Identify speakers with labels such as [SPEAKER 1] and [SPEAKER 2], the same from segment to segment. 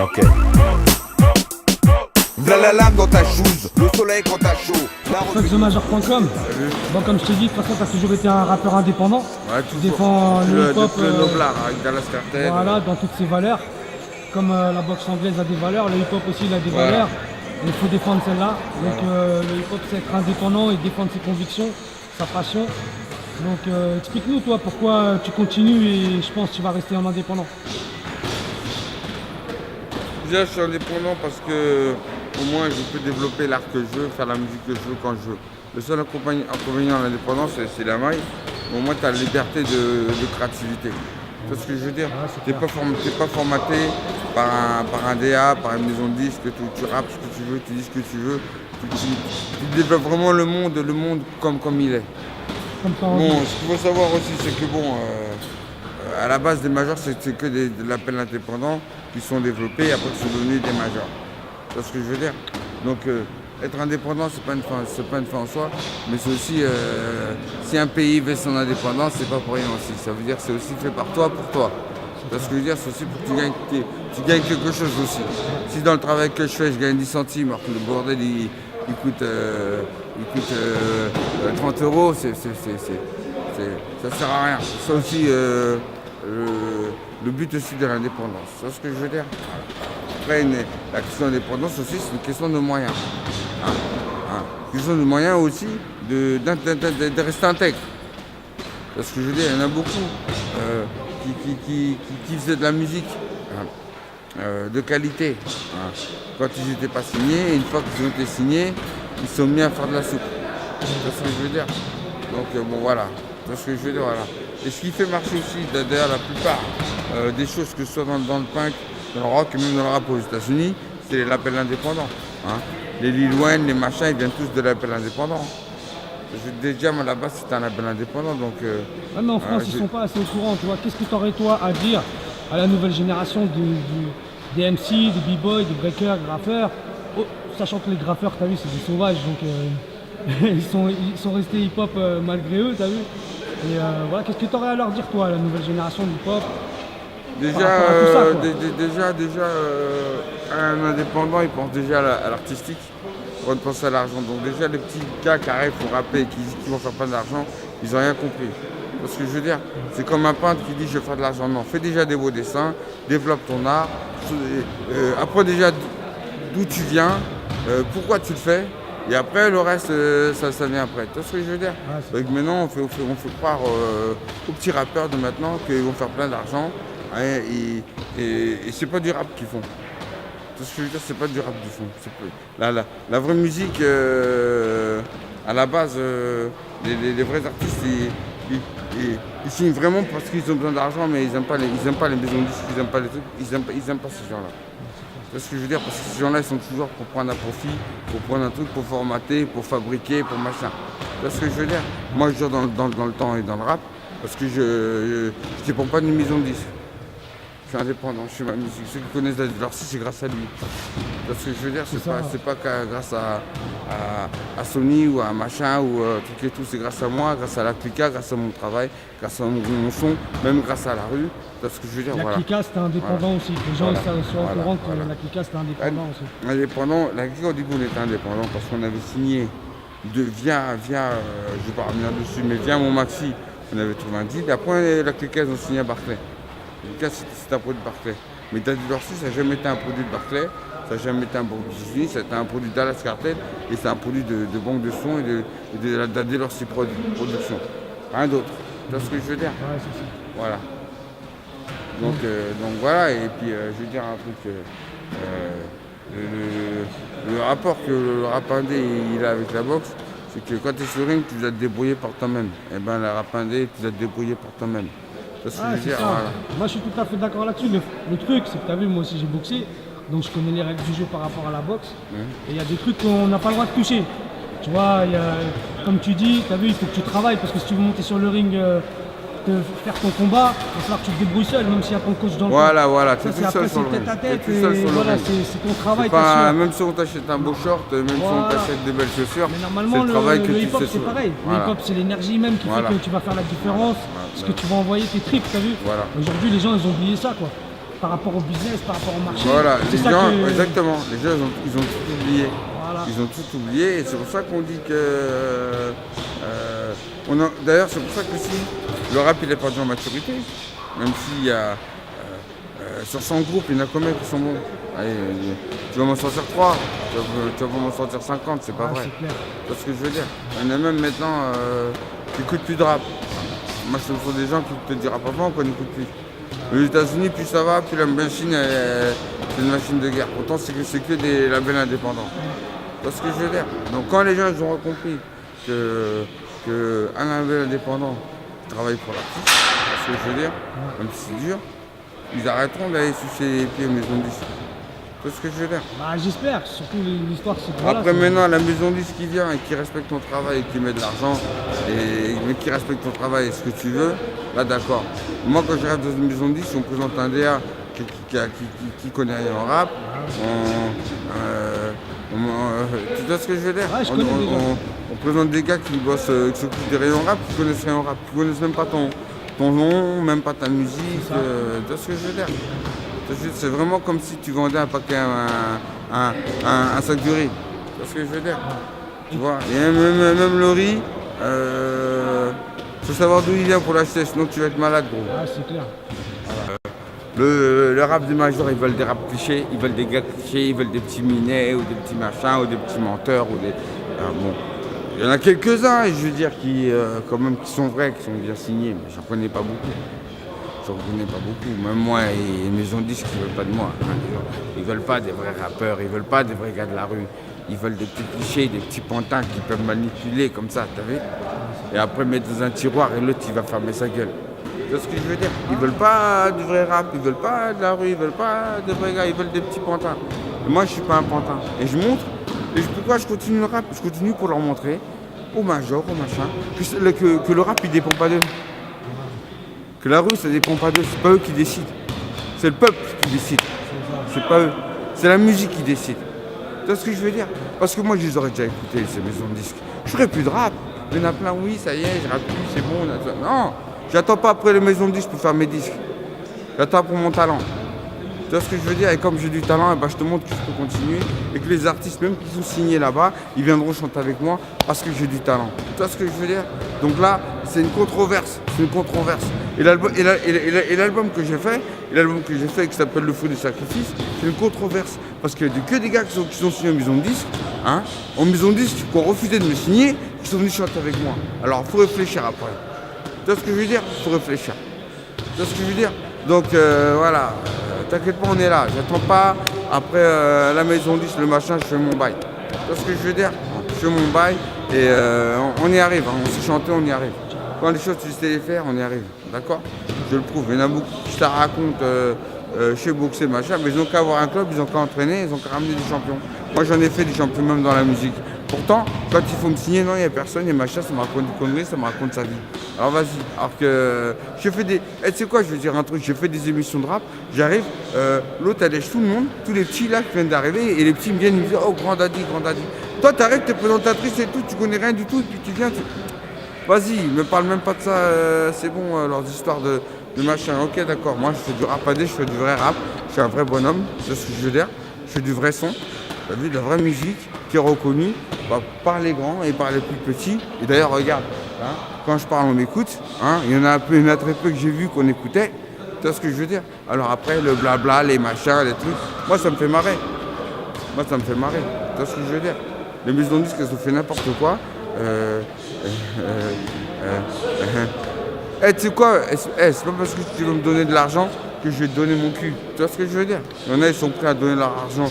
[SPEAKER 1] Ok. V'là la lame dans ta chouse, le soleil quand t'as chaud.
[SPEAKER 2] TheMajor.com. Bon, comme je t'ai dit, de toute façon, t'as toujours été un rappeur indépendant.
[SPEAKER 3] Ouais,
[SPEAKER 2] Tu défends le hip-hop.
[SPEAKER 3] Le noblard avec Dallas Cartel.
[SPEAKER 2] Voilà, dans toutes ses valeurs. Comme la boxe anglaise a des valeurs, le hip-hop aussi il a des valeurs. Il faut défendre celle-là. Donc le hip-hop c'est être indépendant et défendre ses convictions, sa passion. Donc explique-nous toi pourquoi tu continues et je pense que tu vas rester en indépendant.
[SPEAKER 3] Déjà je suis indépendant parce que au moins je peux développer l'art que je veux, faire la musique que je veux quand je veux. Le seul inconvénient à l'indépendance c'est la maille. Au moins tu as la liberté de créativité. Tu vois ce que je veux dire? Tu n'es pas formaté par un DA, par une maison de disques, tu rappes ce que tu veux, tu dis ce que tu veux. Tu développes vraiment le monde comme il est. Bon, ce qu'il faut savoir aussi, c'est que bon, à la base des majors, c'est que de l'appel indépendant qui sont développés et après qui sont devenus des majors. Tu vois ce que je veux dire? Donc être indépendant, c'est pas une fin en soi, mais c'est aussi si un pays veut son indépendance, c'est pas pour rien aussi. Ça veut dire que c'est aussi fait par toi pour toi. Tu vois ce que je veux dire? C'est aussi pour que tu gagnes quelque chose aussi. Si dans le travail que je fais, je gagne 10 centimes, alors que le bordel il coûte 30 €, ça sert à rien. C'est aussi le but aussi de l'indépendance. Tu vois ce que je veux dire? Après, la question de l'indépendance aussi, c'est une question de moyens. Une question de moyens aussi de rester intègre. Parce que je veux dire, il y en a beaucoup qui faisaient de la musique de qualité. Quand ils n'étaient pas signés, une fois qu'ils ont été signés, ils sont mis à faire de la soupe. Tu vois ce que je veux dire? Donc bon voilà. Tu vois ce que je veux dire? Voilà. Et ce qui fait marcher aussi, d'ailleurs la plupart des choses, que ce soit dans le punk, dans le rock et même dans le rap aux États-Unis, c'est l'appel indépendant. Les Lil Wayne, les machins, ils viennent tous de l'appel indépendant. Déjà, moi, là-bas, c'était un appel indépendant, donc...
[SPEAKER 2] mais en France, ils ne sont pas assez au courant, tu vois. Qu'est-ce que tu aurais, toi, à dire à la nouvelle génération des MC, des b-boys, des breakers, graffeurs, sachant que les graffeurs, tu as vu, c'est des sauvages, donc ils sont restés hip-hop malgré eux, tu as vu. Et voilà, qu'est-ce que tu aurais à leur dire, toi, à la nouvelle génération du hip-hop?
[SPEAKER 3] Un indépendant, il pense déjà à l'artistique, avant de penser à l'argent. Donc déjà, les petits gars qui arrivent pour rapper et qui vont faire plein d'argent, ils n'ont rien compris. Parce que je veux dire, c'est comme un peintre qui dit je vais faire de l'argent. Non, fais déjà des beaux dessins, développe ton art, apprends déjà d'où tu viens, pourquoi tu le fais, et après le reste, ça vient après. Tu vois ce que je veux dire? Donc maintenant, on fait croire aux petits rappeurs de maintenant qu'ils vont faire plein d'argent, et c'est pas du rap qu'ils font. Tout ce que je veux dire, c'est pas du rap du fond. La vraie musique, à la base, les vrais artistes, ils signent vraiment parce qu'ils ont besoin d'argent, mais ils n'aiment pas les maisons de disques, ils n'aiment pas les trucs, ils aiment pas ces gens-là. C'est ce que je veux dire, parce que ces gens-là, ils sont toujours pour prendre un profit, pour prendre un truc, pour formater, pour fabriquer, pour machin. C'est ce que je veux dire. Moi, je joue dans le temps et dans le rap, parce que je ne dépends pas d'une maison de disques. Je suis indépendant, je fais ma musique. Ceux qui connaissent leur site, c'est grâce à lui. Parce que je veux dire, c'est pas grâce à Sony ou à machin ou truc et tout, c'est grâce à moi, grâce à la Clica, grâce à mon travail, grâce à mon son, même grâce à la rue. Parce que je veux dire,
[SPEAKER 2] la Clica, c'était indépendant aussi. Les gens sont au courant que la Clica, c'était indépendant aussi.
[SPEAKER 3] Indépendant, la Clica, au début, on était indépendant parce qu'on avait signé via je vais pas revenir dessus, mais via mon maxi, on avait trouvé un deal. Après, la Clica, ils ont signé à Barclay. C'est un produit de Barclay. Mais Daddy Dorsey, ça n'a jamais été un produit de Barclay, ça n'a jamais été un produit de Disney, ça a été un produit de Dallas Cartel et c'est un produit de banque de son et de la Daddy Dorsey production. Rien d'autre. Tu vois ce que je veux dire?
[SPEAKER 2] Ouais, c'est ça.
[SPEAKER 3] Voilà. Donc voilà, et puis je veux dire un truc. Le rapport que le rap indé il a avec la boxe, c'est que quand tu es sur ring, tu dois te débrouiller par toi-même. Et bien le rap indé, tu dois te débrouiller par toi-même.
[SPEAKER 2] C'est ça. Voilà. Moi je suis tout à fait d'accord là-dessus. Le truc, c'est que tu as vu, moi aussi j'ai boxé, donc je connais les règles du jeu par rapport à la boxe. Et il y a des trucs qu'on n'a pas le droit de toucher. Tu vois, comme tu dis, tu as vu, il faut que tu travailles, parce que si tu veux monter sur le ring, faire ton combat, il va falloir que tu te débrouilles seul, même s'il y a ton coach dans le
[SPEAKER 3] Voilà,
[SPEAKER 2] tu
[SPEAKER 3] es tout seul sur le ring.
[SPEAKER 2] Tête à tête, c'est ton travail.
[SPEAKER 3] Même si on t'achète un beau short, même si on t'achète des belles chaussures,
[SPEAKER 2] mais normalement le hip-hop c'est pareil. Le hip-hop c'est l'énergie même qui fait que tu vas faire la différence, parce que tu vas envoyer tes tripes, t'as vu. Aujourd'hui les gens ils ont oublié ça quoi. par rapport au business, par rapport au marché.
[SPEAKER 3] Voilà,
[SPEAKER 2] C'est
[SPEAKER 3] les
[SPEAKER 2] ça
[SPEAKER 3] gens,
[SPEAKER 2] que-
[SPEAKER 3] exactement, les gens ils ont tout oublié.
[SPEAKER 2] Voilà.
[SPEAKER 3] Ils ont tout oublié et c'est pour ça qu'on dit que... D'ailleurs, c'est pour ça que si le rap il est perdu en maturité, même s'il y a... sur 100 groupes, il y en a combien qui sont bons? Allez, tu vas m'en sortir 3, tu vas m'en sortir 50, c'est pas
[SPEAKER 2] Ah,
[SPEAKER 3] vrai.
[SPEAKER 2] c'est clair.
[SPEAKER 3] C'est ce que je veux dire. Il y en a même maintenant qui n'écoutent plus de rap. Moi, ce sont des gens qui te diront pas avant qu'on n'écoute plus. Les États-Unis, plus ça va, plus la machine, c'est une machine de guerre. Pourtant, c'est que des labels indépendants. C'est ce que je veux dire. Donc, quand les gens ils auront compris qu'un label indépendant travaille pour l'artiste, c'est ce que je veux dire, même si c'est dur, ils arrêteront d'aller sucer les pieds aux maisons de disques. C'est ce que je veux dire.
[SPEAKER 2] Bah, j'espère, surtout l'histoire c'est que
[SPEAKER 3] Après
[SPEAKER 2] c'est-
[SPEAKER 3] maintenant, la maison de disque qui vient et qui respecte ton travail et qui met de l'argent, mais qui respecte ton travail et ce que tu veux, là d'accord. Moi quand je reste dans une maison de disque, on présente un DA qui connaît rien en rap, tu vois ce que je veux dire?
[SPEAKER 2] Ouais, je connais déjà.
[SPEAKER 3] On présente des gars qui bossent, qui s'occupent des rayons rap, qui connaissent rien en rap, qui connaissent même pas ton nom, même pas ta musique, tu vois ce que je veux dire? C'est vraiment comme si tu vendais un paquet, un sac de riz. Tu vois ce que je veux dire? Tu vois? Et même le riz, faut savoir d'où il vient pour l'acheter, sinon tu vas être malade, gros.
[SPEAKER 2] Ah, c'est clair.
[SPEAKER 3] Le rap des majors, ils veulent des rap clichés, ils veulent des gars clichés, ils veulent des petits minets, ou des petits machins, ou des petits menteurs, ou des... bon. Il y en a quelques-uns, je veux dire, quand même, qui sont vrais, qui sont bien signés, mais j'en connais pas beaucoup. J'en connais pas beaucoup. Même moi, et les maisons de disques, ils veulent pas de moi. Hein. Ils veulent pas des vrais rappeurs, ils veulent pas des vrais gars de la rue. Ils veulent des petits clichés, des petits pantins qui peuvent manipuler comme ça, t'as vu? Et après mettre dans un tiroir et l'autre, il va fermer sa gueule. Tu vois ce que je veux dire? Ils veulent pas du vrai rap, ils veulent pas de la rue, ils veulent pas de vrais gars, ils veulent des petits pantins. Et moi, je suis pas un pantin. Et je montre. Et pourquoi je continue le rap? Je continue pour leur montrer, aux majors, aux machins, que le rap, il dépend pas d'eux. Que la rue, ça dépend pas d'eux, c'est pas eux qui décident. C'est le peuple qui décide. C'est pas eux. C'est la musique qui décide. Tu vois ce que je veux dire? Parce que moi, je les aurais déjà écoutés, ces maisons de disques. Je ferais plus de rap. Il y en a plein, oui, ça y est, je rappe plus, c'est bon. Non, j'attends pas après les maisons de disques pour faire mes disques. J'attends pour mon talent. Tu vois ce que je veux dire? Et comme j'ai du talent, je te montre que je peux continuer et que les artistes, même qui sont signés là-bas, ils viendront chanter avec moi parce que j'ai du talent. Tu vois ce que je veux dire? Donc là, c'est une controverse. C'est une controverse. Et l'album que j'ai fait, qui s'appelle Le Fruit du Sacrifice, c'est une controverse. Parce qu'il y a que des gars qui sont signés en maison de disques, hein, en maison de disques, qui ont refusé de me signer, qui sont venus chanter avec moi. Alors, il faut réfléchir après. Tu vois ce que je veux dire? Il faut réfléchir. Tu vois ce que je veux dire? Donc, voilà. T'inquiète pas, on est là. J'attends pas. Après la maison 10, le machin, je fais mon bail. Tu vois ce que je veux dire? Je fais mon bail et on y arrive. Hein. On sait chanter, on y arrive. Quand les choses tu sais les faire, on y arrive. D'accord? Je le prouve. Il y en a beaucoup qui te la racontent chez boxer, machin, mais ils n'ont qu'à avoir un club, ils ont qu'à entraîner, ils ont qu'à ramener des champions. Moi j'en ai fait des champions même dans la musique. Pourtant, quand il faut me signer, non, il n'y a personne, et machin, ça me raconte des conneries, ça me raconte sa vie. Alors vas-y. Alors que je fais des. Et tu sais quoi, je vais dire un truc, j'ai fait des émissions de rap, j'arrive, l'autre allège tout le monde, tous les petits là qui viennent d'arriver, et les petits me viennent me dire, oh grand daddy, grand daddy. Toi t'arrives, t'es présentatrice et tout, tu connais rien du tout, et puis tu viens, vas-y, me parle même pas de ça, c'est bon, leurs histoires de machin. Ok, d'accord, moi je fais du rap AD, je fais du vrai rap, je suis un vrai bonhomme, c'est ce que je veux dire, je fais du vrai son, t'as vu, de la vraie musique qui est reconnue par les grands et par les plus petits. Et d'ailleurs, regarde, hein, quand je parle, on m'écoute, hein, il y en a très peu que j'ai vu qu'on écoutait, tu vois ce que je veux dire. Alors après, le blabla, les machins, les trucs, moi ça me fait marrer. Moi ça me fait marrer, tu vois ce que je veux dire. Les maisons de disques, elles ont fait n'importe quoi. Tu sais quoi, c'est pas parce que tu veux me donner de l'argent que je vais te donner mon cul. Tu vois ce que je veux dire? Il y en a, ils sont prêts à donner leur argent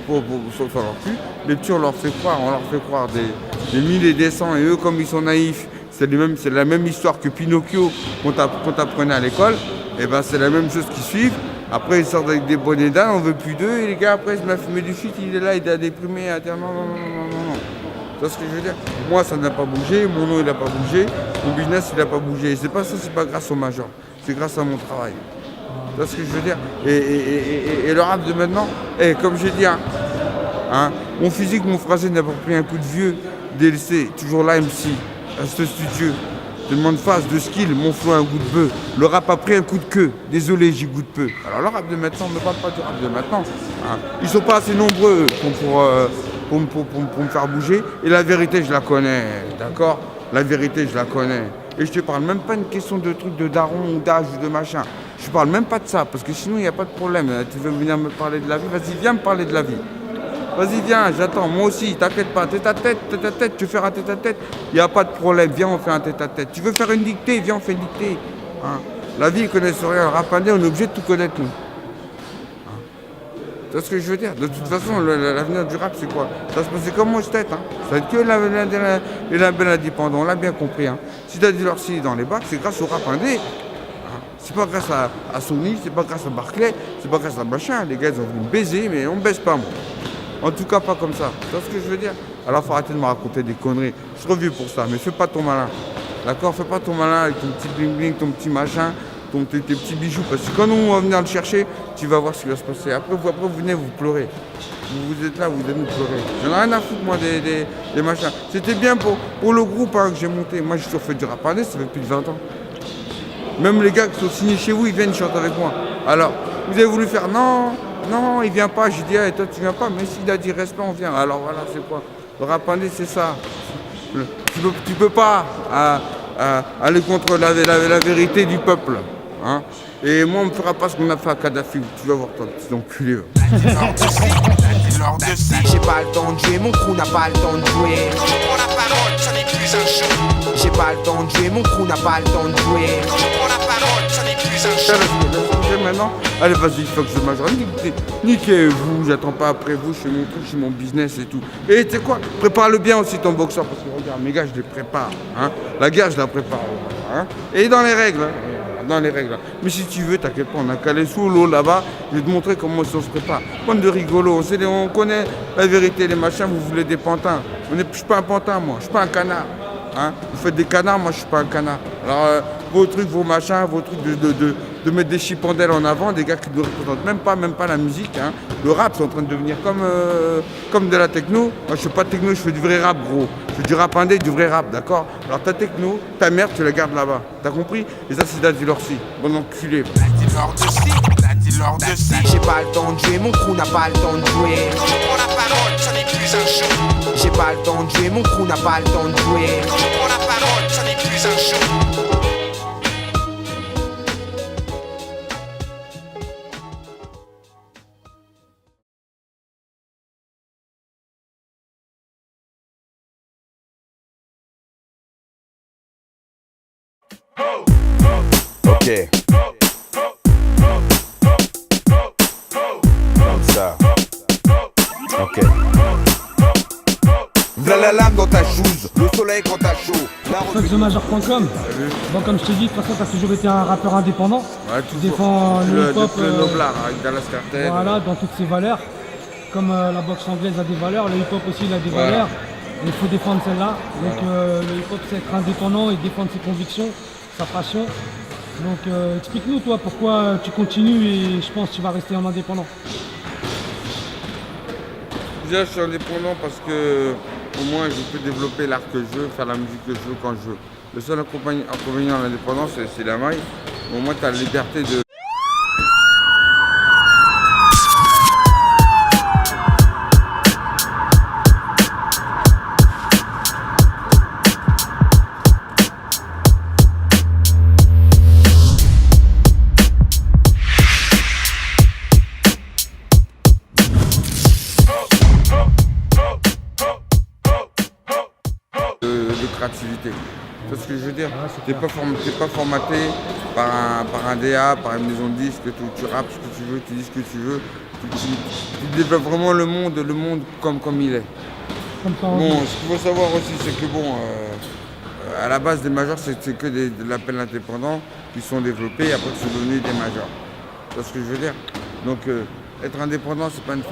[SPEAKER 3] pour faire leur cul. Les petits, on leur fait croire des mille et des cents. Et eux, comme ils sont naïfs, c'est la même histoire que Pinocchio qu'on t'apprenait à l'école. Et ben c'est la même chose qui suivent. Après, ils sortent avec des bonnets d'âne, on veut plus d'eux. Et les gars, après, ils se mettent à fumer du shit, il est là, il est déprimé, à dire non. Tu vois ce que je veux dire? Moi, ça n'a pas bougé, mon nom, il n'a pas bougé, mon business, il n'a pas bougé. Et c'est pas ça, c'est pas grâce au major, c'est grâce à mon travail. Tu vois ce que je veux dire? Et le rap de maintenant, comme j'ai dit, hein, mon physique, mon phrasé n'a pas pris un coup de vieux DLC, toujours là, MC, à ce studio. tellement de phase, de skill, mon flow a un goût de bœuf. Le rap a pris un coup de queue. Désolé, j'y goûte peu. Alors le rap de maintenant, on ne parle pas du rap de maintenant. Hein. Ils sont pas assez nombreux pour me faire bouger. Et la vérité, je la connais, d'accord? La vérité, je la connais. Et je te parle même pas une question de truc de daron ou d'âge ou de machin. Je parle même pas de ça, parce que sinon, il n'y a pas de problème. Tu veux venir me parler de la vie? Vas-y, viens me parler de la vie. Vas-y, viens, j'attends. Moi aussi, t'inquiète pas. Tête-à-tête, tu veux faire un tête-à-tête? Il n'y a pas de problème. Viens, on fait un tête-à-tête. Tu veux faire une dictée? Viens, on fait une dictée. Hein. La vie, ils connaissent rien. Le rap indé, on est obligé de tout connaître, nous. Hein. Tu vois ce que je veux dire? De toute façon, l'avenir du rap, c'est quoi? Ça se passait comme moi, je tête. Hein. Ça va être que les labels indépendants. On l'a bien compris. Hein. Si t'as dit leur si dans les bacs, c'est grâce au rap indé. C'est pas grâce à Sony, c'est pas grâce à Barclay, c'est pas grâce à machin. Les gars, ils ont voulu me baiser, mais on me baisse pas, moi. En tout cas, pas comme ça. Tu vois ce que je veux dire? Alors, faut arrêter de me raconter des conneries. Je suis revu pour ça, mais fais pas ton malin. D'accord? Fais pas ton malin avec ton petit bling-bling, ton petit machin, tes petits bijoux. Parce que quand on va venir le chercher, tu vas voir ce qui va se passer. Après, vous venez, vous pleurez. Vous êtes là, vous allez nous pleurer. J'en ai rien à foutre, moi, des machins. C'était bien pour le groupe hein, que j'ai monté. Moi, j'ai toujours fait du rap indé, ça fait plus de 20 ans. Même les gars qui sont signés chez vous, ils viennent chanter avec moi. Alors, vous avez voulu faire non, il vient pas. J'ai dit, hey, toi tu viens pas, mais s'il a dit respect, on vient. Alors voilà, c'est quoi? Le rap indé, c'est ça. Tu peux pas aller contre la vérité du peuple. Hein. Et moi, on me fera pas ce qu'on a fait à Kadhafi. Tu vas voir toi, petit enculé.
[SPEAKER 4] J'ai pas le temps de jouer, mon crew n'a pas le temps de jouer.
[SPEAKER 5] Quand je prends la parole, ça n'est plus un jeu.
[SPEAKER 4] J'ai pas le temps de jouer, mon crew n'a pas le temps de jouer.
[SPEAKER 5] Quand je prends la parole, ça n'est plus un jeu.
[SPEAKER 3] Maintenant, allez vas-y, il faut que je majore. Niquez-vous, j'attends pas après vous, je fais mon truc, je fais mon business et tout. Et tu sais quoi, prépare-le bien aussi ton boxeur, parce que regarde, mes gars, je les prépare. Hein. La guerre, je la prépare. Hein. Et dans les règles. Hein. Dans les règles. Mais si tu veux, t'inquiète pas, on a calé sous l'eau là-bas, je vais te montrer comment on se prépare. Bande de rigolos, on connaît la vérité, les machins, vous voulez des pantins. Je suis pas un pantin, moi, je suis pas un canard. Hein. Vous faites des canards, moi je suis pas un canard. Alors vos trucs, vos machins, vos trucs de mettre des chipendelles en avant, des gars qui ne représentent même pas la musique. Hein. Le rap, c'est en train de devenir comme de la techno. Moi je fais pas de techno, je fais du vrai rap gros. Je fais du rap indé, du vrai rap, d'accord? Alors ta techno, ta merde, tu la gardes là-bas. T'as compris? Et ça c'est Daddy Lorsi. Bon enculé.
[SPEAKER 4] J'ai pas le temps de jouer, mon crew n'a pas le temps de jouer.
[SPEAKER 5] Quand je prends la parole, ça n'est plus un jeu.
[SPEAKER 4] J'ai pas le temps de jouer, mon crew n'a pas le temps de jouer.
[SPEAKER 5] Quand je prends la parole, ça n'est plus un jeu.
[SPEAKER 1] Ok. Comme ça. Ok. V'là la lame dans ta chouse, le soleil quand t'as chaud.
[SPEAKER 2] TheMajor.com. Bon, comme je te dis, de toute façon, t'as toujours été un rappeur indépendant.
[SPEAKER 3] Ouais,
[SPEAKER 2] Tu défends le hip-hop.
[SPEAKER 3] Le noblard avec Dallas Cartel.
[SPEAKER 2] Voilà, dans toutes ses valeurs. Comme la boxe anglaise a des valeurs, le hip-hop aussi il a des valeurs. Et il faut défendre celle-là. Donc le hip-hop c'est être indépendant et défendre ses convictions, sa passion. Donc explique-nous toi pourquoi tu continues et je pense que tu vas rester en indépendant.
[SPEAKER 3] Déjà je suis indépendant parce que au moins je peux développer l'art que je veux, faire la musique que je veux quand je veux. Le seul inconvénient à l'indépendance c'est la maille. Au moins tu as la liberté de... créativité. Tu vois ce que je veux dire? T'es pas formaté par un DA, par une maison de disques, tu rappes ce que tu veux, tu dis ce que tu veux. Tu développes vraiment le monde comme il est. Bon, ce qu'il faut savoir aussi, c'est que bon, à la base des majors, c'est que de l'appel indépendant qui sont développés et après qui sont devenus des majors. Tu vois ce que je veux dire? Donc être indépendant, c'est pas une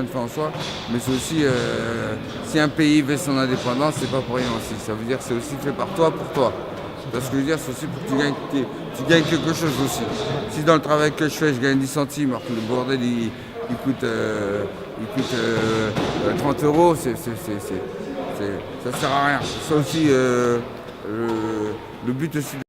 [SPEAKER 3] fin en soi, mais c'est aussi si un pays veut son indépendance, c'est pas pour rien aussi. Ça veut dire que c'est aussi fait par toi pour toi. Tu vois ce que je veux dire? C'est aussi pour que tu gagnes quelque chose aussi. Si dans le travail que je fais, je gagne 10 centimes, alors que le bordel il coûte 30 €, ça sert à rien. Ça aussi, le but aussi